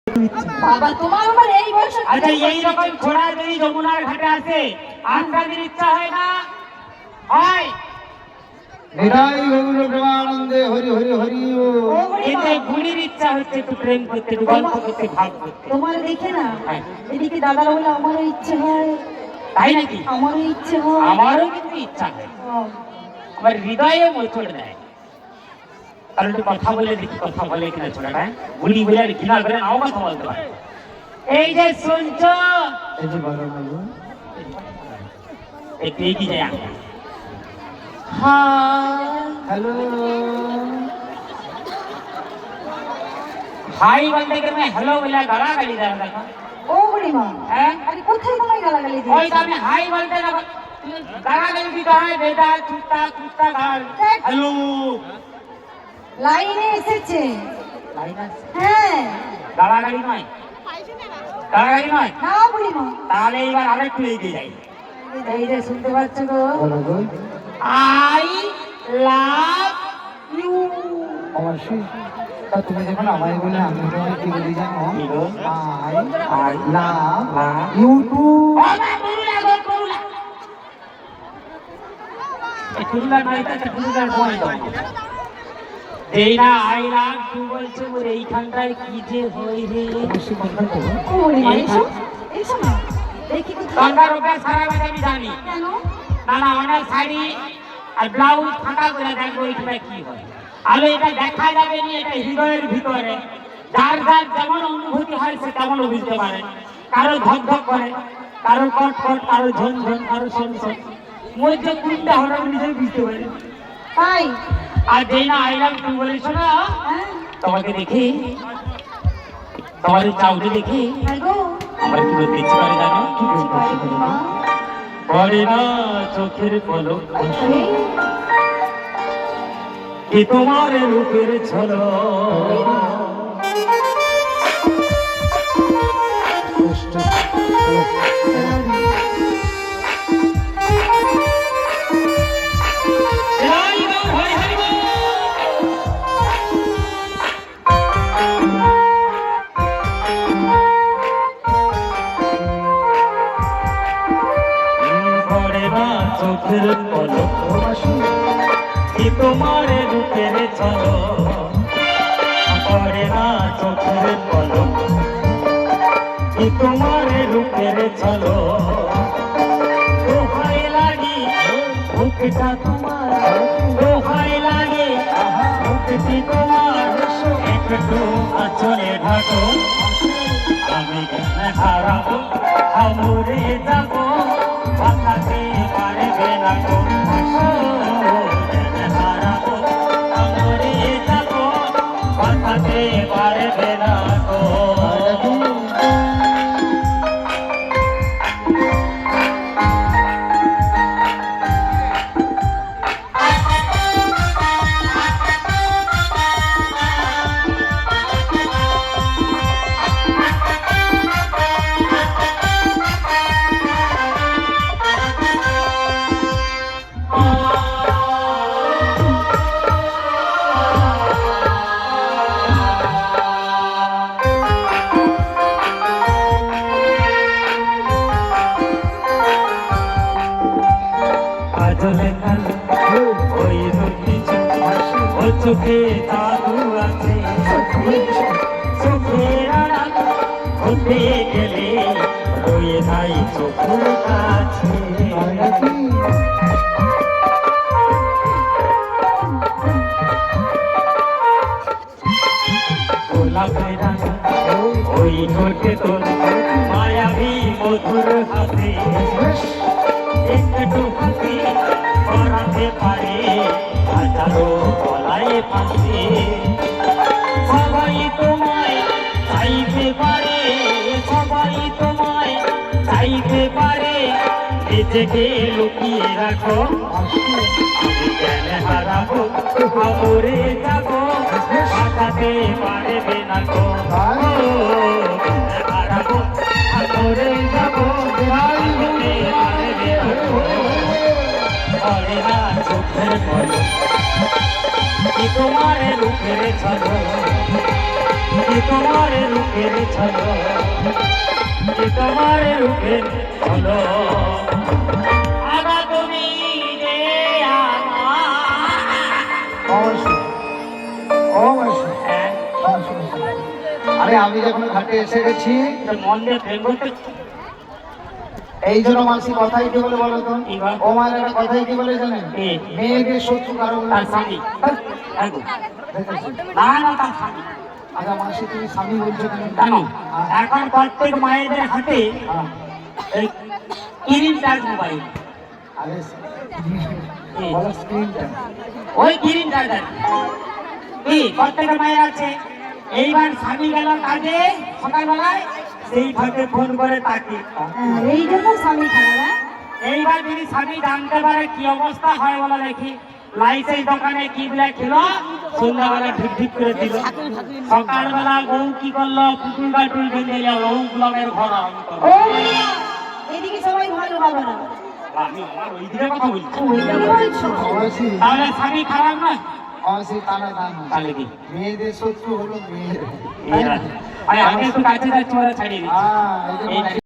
বাবা তোমার আমার এই বয়সে আচ্ছা এই রকম ছোড়া যদি যমুনার ঘাটে আসে আপনাদের ইচ্ছা হয় না? হয়। নিতাই গৌর প্রেমানন্দে হরি হরি হরি এতে গুলির ইচ্ছা হচ্ছে একটু প্রেম করতে, একটু গল্প করতে, ভাব করতে। তোমার দেখে না এদিকে দাদারা বলে আমারও ইচ্ছে হয়। তাই নাকি? আমারও ইচ্ছে হয়। আমারও কিন্তু ইচ্ছা হয়, আমার হৃদয়ে মোচড় দেয়। কারণ একটু কথা বলে দেখি, কথা বলে কিনা ছোড়াটা, গুলি বলে আর ঘৃণা করে নাও কথা বলতে পারে। এই যে শুনছো, একটু এগিয়ে যায় আমরা। हेलो हाई बोलते कि मैं हेलो बोला गाला गाली दे रहा था। ও বুড়িমা हैं? আরে কোথায় তোমায় গালাগালি ওই দিয়েছে? তো আমি হাই বলতে না গালা গালি দিতে হয়, বেটা কুত্তা কুত্তা গাল हेलो লাইনে এসেছে। লাইনা হ্যাঁ গালা গালি নয়, গালা গালি নয়। না বুড়িমা তাহলে এবার আরেকটু এগিয়ে যাই। এই যে শুনতে পাচ্ছ গো, আই লাভ ইউ। অবশ্যই তা তুমি যখন আমায় বলে আমি তোমায় কি বলি জানো? I love YouTube. কুরুলা নয়, এটা কুরুলার বই দাও। এই না আই লাভ ইউ বলছে, ওর এইখানটায় কি যে হই রে। অবশ্যই কথা তো ও বুড়িমা এসো এসো না দেখি কোথায়। গঙ্গার অভ্যাস খারাপ আছে আমি জানি। কেন? না না অনেক শাড়ি আর ব্লাউজ ফাঁকা করে দেখবো এইখানে কি হয়। আর এটা দেখা যাবে না, এটা হৃদয়ের ভিতরে যার যার যেমন অনুভূতি হয় সে তেমনও বুঝতে পারে। কারো ধক ধক করে, কারো কট কট, কারো ঝন ঝন, কারো শন শন। মধ্যে কোনটা হলো নিজে বুঝতে পারে। তাই আর যেই না আইলাম তুমি বলেছো না, হ্যাঁ তোমাকে দেখি, তোমার চাউটা দেখি হ্যাঁ গো আমার কি বলতে ইচ্ছে করে জানো? কি করে বুড়িমা? পড়ে না চোখের পলক এই, কি তোমার রূপের ঝলক। চোখের পলক কি তোমার রূপের ঝলক। পড়ে না চোখের পলক কি তোমার রূপের ঝলক। দোহাই লাগে বুকটা তোমার, দোহাই লাগে বুকটি তোমার, একটু আঁচলে ঢাকো। আমি কেন হারাবো, আমরে যাবো, বাঁচাতে পারবে না গো। কেন হারাবো, আমরে যাবো, বাঁচাতে পারবে না গো। চোখে জাদু আছে, চোখের আড়াল হতে গেলে রয়ে যায় চোখের কাছে। গোলাপের ওই ঠোঁটে তোর মায়াবী মধুর হাতে, একটু হাতে করাতে পারে হাজারো গলায় ফাঁসে। সবাই তোমায় চাইতে পারে, সবাই তোমায় চাইতে পারে, নিজেকে লুকিয়ে রাখো। আমি কেন হারাবো, আমরে যাবো, বাঁচাতে পারবে না গো। কেন হারাবো, আমরে যাবো, বাঁচাতে পারবে না গো। পড়ে না চোখের পলক কি তোমার রূপের ঝলক। এ তোমার রূপের ঝলক, এ তোমার রূপের ঝলক। আগা তুমি যে অবশ্যই অবশ্যই। আরে আমি যখন ঘাটে এসে গেছি মন দিয়ে প্রেম করতে এই জন্য মাসি কথাই কি বলে বলো তো? কি বলে? ও মায়ের একটা কথাই কি বলে জানেন? কি? মেয়েদের শত্রু কারো বলে তার স্বামী। দেখেছো? না না তার স্বামী। আচ্ছা মাসি তুমি স্বামী বলছো কেন? কেন? এখন প্রত্যেক মায়েদের হাতে হ্যাঁ। এই স্ক্রিন টাচ মোবাইল, আরে বলো স্ক্রিনটা। ওই স্ক্রিন টাচ কি প্রত্যেকের মায়ের আছে। এইবার স্বামী গেল কাজে সকালবেলায়, সেই ফাঁকে ফোন করে তাকে। এই জন্য স্বামী খারাপ হ্যাঁ? এইবার যদি স্বামী জানতে পারে কি অবস্থা হয় বলা দেখি, লাইসের দোকানে কি দিলে খেলো, সন্ধ্যাবেলা ঠিক ঠিক করে দিল। সকালবেলা বউ কি করলো, পুতুল বাটুল বেঁধে গেল, বউ গুলামের ঘর আরম্ভ করলো। ও এদিকে সবাই ভালো ভালো না, আমি আমার ওই দিকে কথা বলছি। ওইটা কি বলছো? মাসি তাহলে স্বামী খারাপ না? মাসি টানা টানা তাহলে কি মেয়েদের শত্রু হলো মেয়ের। আমি একটু কাছে যাচ্ছি, ওরা ছাড়িয়ে দিচ্ছি। হ্যাঁ এই যে